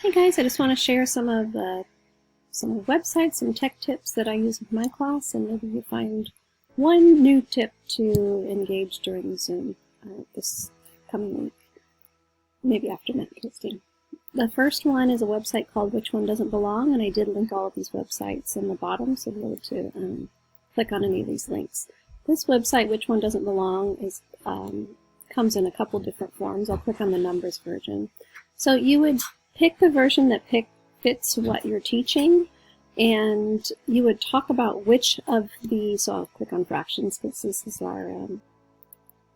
Hey guys, I just want to share some of the websites and tech tips that I use with my class, and maybe you find one new tip to engage during Zoom this coming week, maybe after net testing. The first one is a website called Which One Doesn't Belong, and I did link all of these websites in the bottom, so you'll be able to click on any of these links. This website, Which One Doesn't Belong, is comes in a couple different forms. I'll click on the numbers version. So you would pick the version that fits what you're teaching, and you would talk about which of the, so I'll click on fractions because this is our,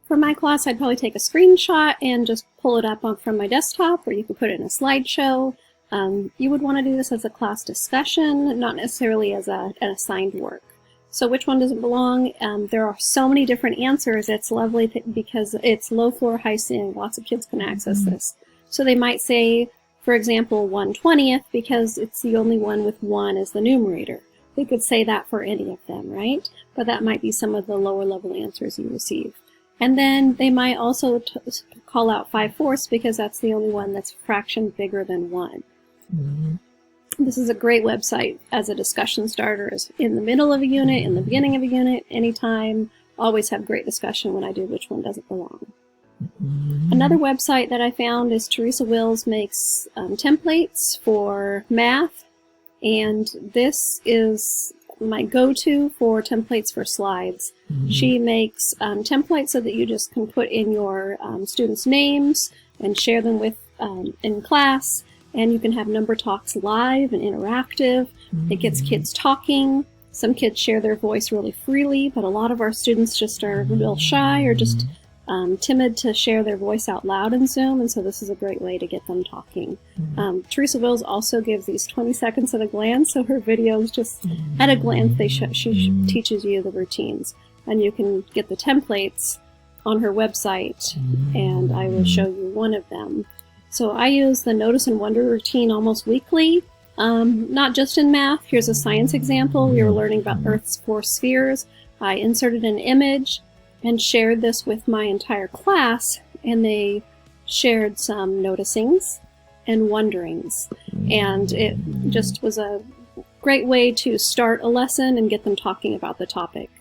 for my class I'd probably take a screenshot and just pull it up from my desktop, or you could put it in a slideshow. You would want to do this as a class discussion, not necessarily as an assigned work. So which one doesn't belong? There are so many different answers. It's lovely because it's low floor, high ceiling. Lots of kids can access this. So they might say, for example, 1/20th, because it's the only one with 1 as the numerator. They could say that for any of them, right? But that might be some of the lower level answers you receive. And then they might also call out 5/4 because that's the only one that's a fraction bigger than 1. This is a great website as a discussion starter, in the middle of a unit, in the beginning of a unit, anytime. Always have great discussion when I do Which One Doesn't Belong. Another website that I found is Teresa Wills makes templates for math, and this is my go-to for templates for slides. She makes templates so that you just can put in your students' names and share them with in class, and you can have number talks live and interactive. It gets kids talking. Some kids share their voice really freely, but a lot of our students just are a little shy or just timid to share their voice out loud in Zoom, and so this is a great way to get them talking. Teresa Wills also gives these 20 seconds at a glance, so her videos just at a glance, she teaches you the routines, and you can get the templates on her website, and I will show you one of them. So I use the Notice and Wonder routine almost weekly, not just in math. Here's a science example. We were learning about Earth's 4 spheres. I inserted an image and shared this with my entire class, and they shared some noticings and wonderings. And it just was a great way to start a lesson and get them talking about the topic.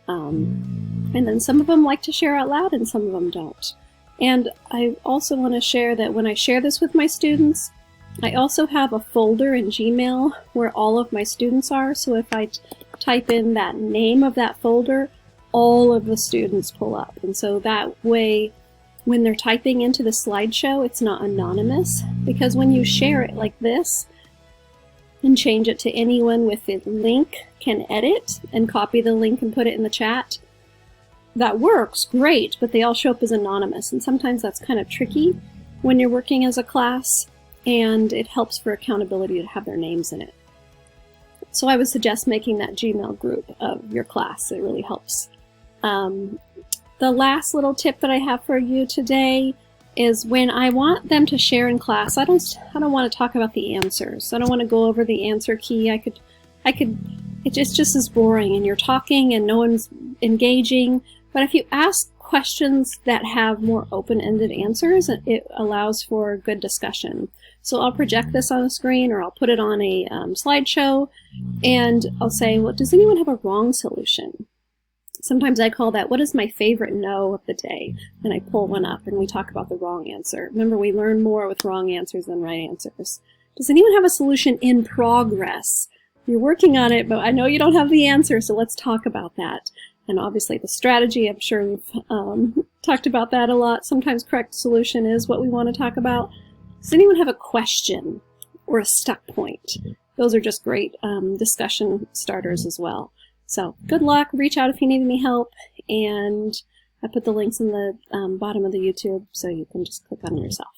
And then some of them like to share out loud and some of them don't. And I also want to share that when I share this with my students, I also have a folder in Gmail where all of my students are. So if I type in that name of that folder, all of the students pull up. And so that way, when they're typing into the slideshow, it's not anonymous, because when you share it like this and change it to anyone with the link can edit and copy the link and put it in the chat, that works great, but they all show up as anonymous. And sometimes that's kind of tricky when you're working as a class, and it helps for accountability to have their names in it. So I would suggest making that Gmail group of your class. It really helps. The last little tip that I have for you today is when I want them to share in class, I don't want to talk about the answers. I don't want to go over the answer key. It's just as boring, and you're talking and no one's engaging. But if you ask questions that have more open-ended answers, it allows for good discussion. So I'll project this on a screen, or I'll put it on a slideshow, and I'll say, well, does anyone have a wrong solution? Sometimes I call that, what is my favorite no of the day? And I pull one up and we talk about the wrong answer. Remember, we learn more with wrong answers than right answers. Does anyone have a solution in progress? You're working on it, but I know you don't have the answer, so let's talk about that. And obviously the strategy, I'm sure we've talked about that a lot. Sometimes correct solution is what we want to talk about. Does anyone have a question or a stuck point? Those are just great discussion starters as well. So good luck, reach out if you need any help, and I put the links in the bottom of the YouTube so you can just click on yourself.